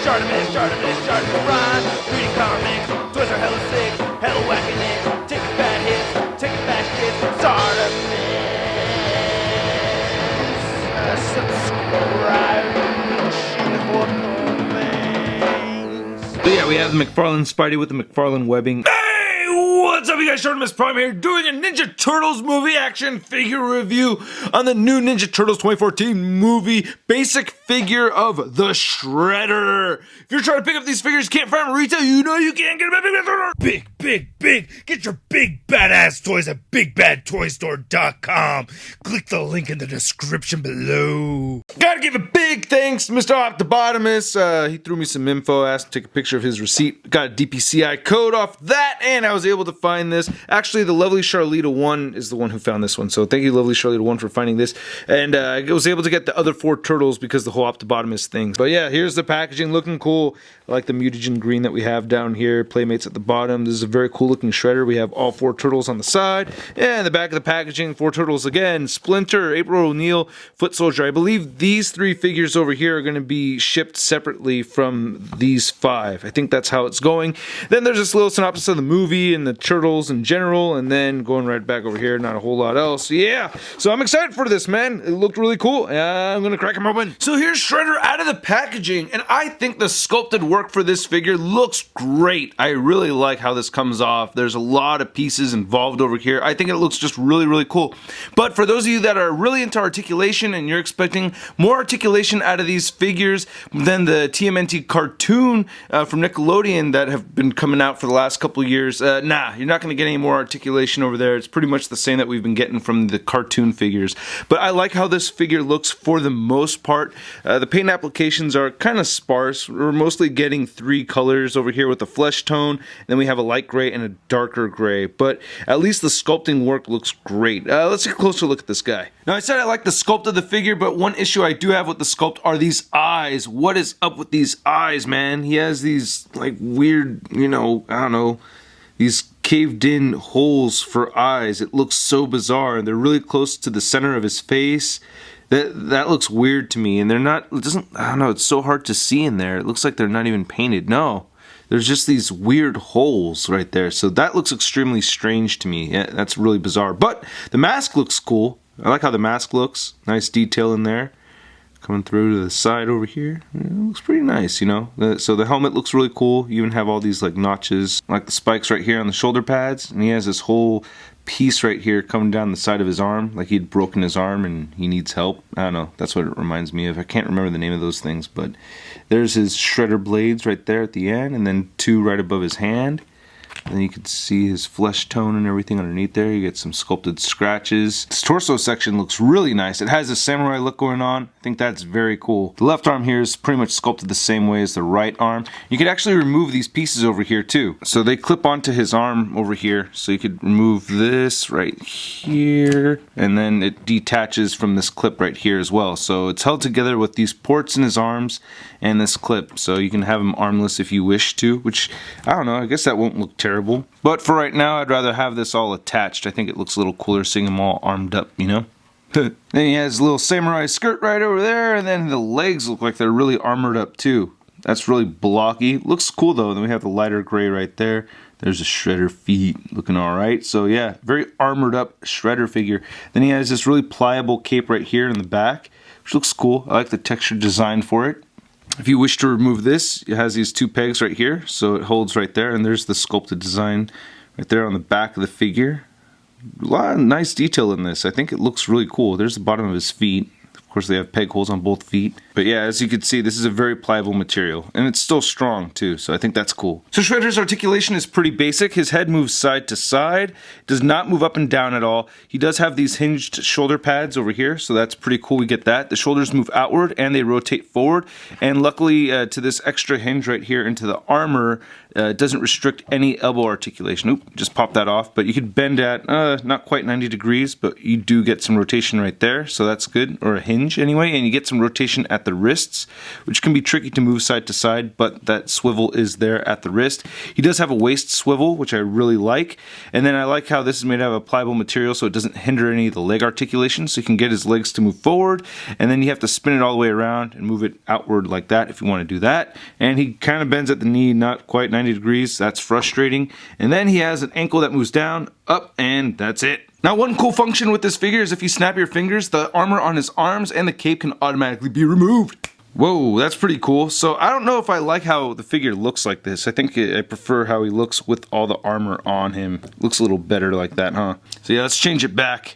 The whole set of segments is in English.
Articulation, rhyme, reading comics, toys are hella sick, hella whacking it, taking bad hits, taking bad shit, start a mix, subscribe for more things. So yeah, we have the McFarlane Spidey with the McFarlane webbing. Hey, what's up you guys, Artemis Prime here, doing a Ninja Turtles movie action figure review on the new Ninja Turtles 2014 movie basic figure of the Shredder. If you're trying to pick up these figures, you can't find them at retail, you know you can't get them at Big. Get your big badass toys at BigBadToyStore.com. Click the link in the description below. Gotta give a big thanks to Mr. Octobotamus. He threw me some info, asked me to take a picture of his receipt. Got a DPCI code off that, and I was able to find this. Actually, the lovely Charlita 1 is the one who found this one, so thank you, lovely Charlita 1, for finding this. And I was able to get the other 4 turtles because the whole Octobotamus thing. But yeah, here's the packaging, looking cool. I like the mutagen green that we have down here. Playmates at the bottom. This is a very cool looking Shredder. We have all 4 turtles on the side. And the back of the packaging, 4 turtles again. Splinter, April O'Neil, Foot Soldier. I believe these 3 figures over here are going to be shipped separately from these 5. I think that's how it's going. Then there's this little synopsis of the movie and the turtles in general. And then going right back over here, not a whole lot else. Yeah, so I'm excited for this, man. It looked really cool. I'm going to crack him open. So here's Shredder out of the packaging. And I think the sculpted work for this figure looks great. I really like how this comes off. There's a lot of pieces involved over here. I think it looks just really cool. But for those of you that are really into articulation and you're expecting more articulation out of these figures than the TMNT cartoon from Nickelodeon that have been coming out for the last couple of years, nah, you're not going to get any more articulation over there. It's pretty much the same that we've been getting from the cartoon figures. But I like how this figure looks for the most part. The paint applications are kind of sparse. We're mostly getting 3 colors over here with a flesh tone, then we have a light gray and a darker gray, but at least the sculpting work looks great. Let's take a closer look at this guy. Now, I said I like the sculpt of the figure, but one issue I do have with the sculpt are these eyes. What is up with these eyes, man? He has these like weird, I don't know, these caved in holes for eyes. It looks so bizarre, and they're really close to the center of his face. That looks weird to me, and they're not, I don't know, it's so hard to see in there. It looks like they're not even painted. No, there's just these weird holes right there, so that looks extremely strange to me. Yeah, that's really bizarre, but the mask looks cool. I like how the mask looks. Nice detail in there. Coming through to the side over here, it looks pretty nice, So the helmet looks really cool. You even have all these like notches, like the spikes right here on the shoulder pads, and he has this whole piece right here coming down the side of his arm, like he'd broken his arm and he needs help. I don't know, that's what it reminds me of. I can't remember the name of those things, but there's his Shredder blades right there at the end, and then 2 right above his hand. And then you can see his flesh tone and everything underneath there. You get some sculpted scratches. This torso section looks really nice. It has a samurai look going on. I think that's very cool. The left arm here is pretty much sculpted the same way as the right arm. You could actually remove these pieces over here too. So they clip onto his arm over here. So you could remove this right here. And then it detaches from this clip right here as well. So it's held together with these ports in his arms and this clip. So you can have him armless if you wish to, which, I don't know, I guess that won't look terrible. But for right now, I'd rather have this all attached. I think it looks a little cooler seeing him all armed up, Then he has a little samurai skirt right over there, and then the legs look like they're really armored up too. That's really blocky. Looks cool though. Then we have the lighter gray right there. There's the Shredder feet looking alright. So yeah, very armored up Shredder figure. Then he has this really pliable cape right here in the back, which looks cool. I like the texture design for it. If you wish to remove this, it has these 2 pegs right here, so it holds right there, and there's the sculpted design right there on the back of the figure. A lot of nice detail in this. I think it looks really cool. There's the bottom of his feet. Of course, they have peg holes on both feet. But yeah, as you can see, this is a very pliable material. And it's still strong, too, so I think that's cool. So Shredder's articulation is pretty basic. His head moves side to side. Does not move up and down at all. He does have these hinged shoulder pads over here, so that's pretty cool. We get that. The shoulders move outward, and they rotate forward. And luckily, to this extra hinge right here into the armor, it doesn't restrict any elbow articulation. Oop, just pop that off. But you could bend at not quite 90 degrees, but you do get some rotation right there, so that's good. Or a hinge anyway, and you get some rotation at the the wrists, which can be tricky to move side to side, but that swivel is there at the wrist. He does have a waist swivel, which I really like, and then I like how this is made out of a pliable material so it doesn't hinder any of the leg articulation, so you can get his legs to move forward, and then you have to spin it all the way around and move it outward like that if you want to do that. And he kind of bends at the knee, not quite 90 degrees. That's frustrating. And then he has an ankle that moves down, up, and that's it. Now, one cool function with this figure is if you snap your fingers, the armor on his arms and the cape can automatically be removed. Whoa, that's pretty cool. So I don't know if I like how the figure looks like this. I think I prefer how he looks with all the armor on him. Looks a little better like that, huh? So yeah, let's change it back.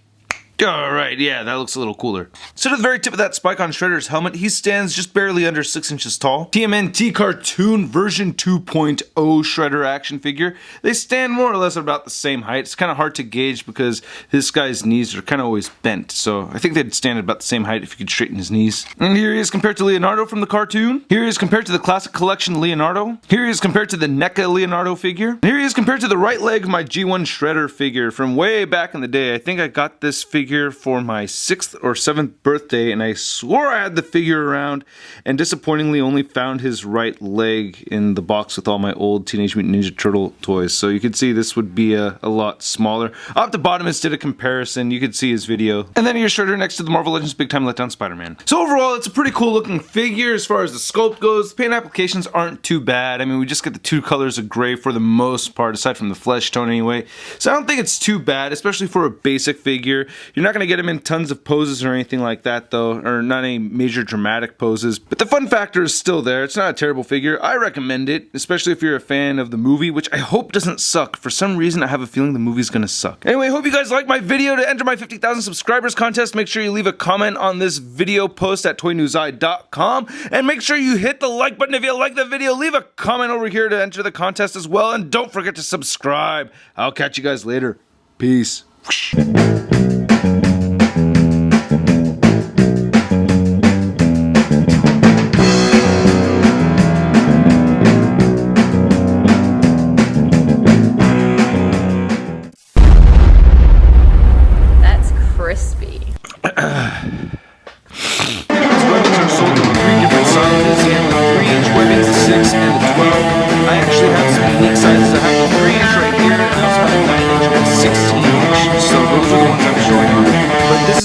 Alright, yeah, that looks a little cooler. So to the very tip of that spike on Shredder's helmet, he stands just barely under 6 inches tall. TMNT Cartoon version 2.0 Shredder action figure. They stand more or less about the same height. It's kind of hard to gauge because this guy's knees are kind of always bent. So I think they'd stand about the same height if you could straighten his knees. And here he is compared to Leonardo from the cartoon. Here he is compared to the Classic Collection Leonardo. Here he is compared to the NECA Leonardo figure. And here he is compared to the right leg of my G1 Shredder figure from way back in the day. I think I got this figure for my 6th or 7th birthday, and I swore I had the figure around, and disappointingly only found his right leg in the box with all my old Teenage Mutant Ninja Turtle toys. So you can see this would be a lot smaller. Optibotomist did a comparison. You could see his video. And then here's Shredder next to the Marvel Legends Big Time Letdown Spider-Man. So overall, it's a pretty cool looking figure as far as the sculpt goes. The paint applications aren't too bad. I mean, we just get the 2 colors of gray for the most part, aside from the flesh tone anyway. So I don't think it's too bad, especially for a basic figure. You're not going to get him in tons of poses or anything like that though, or not any major dramatic poses, but the fun factor is still there. It's not a terrible figure. I recommend it, especially if you're a fan of the movie, which I hope doesn't suck. For some reason I have a feeling the movie's gonna suck. Anyway, hope you guys like my video. To enter my 50,000 subscribers contest, make sure you leave a comment on this video post at toynewseye.com, and make sure you hit the like button if you like the video. Leave a comment over here to enter the contest as well, and don't forget to subscribe. I'll catch you guys later. Peace.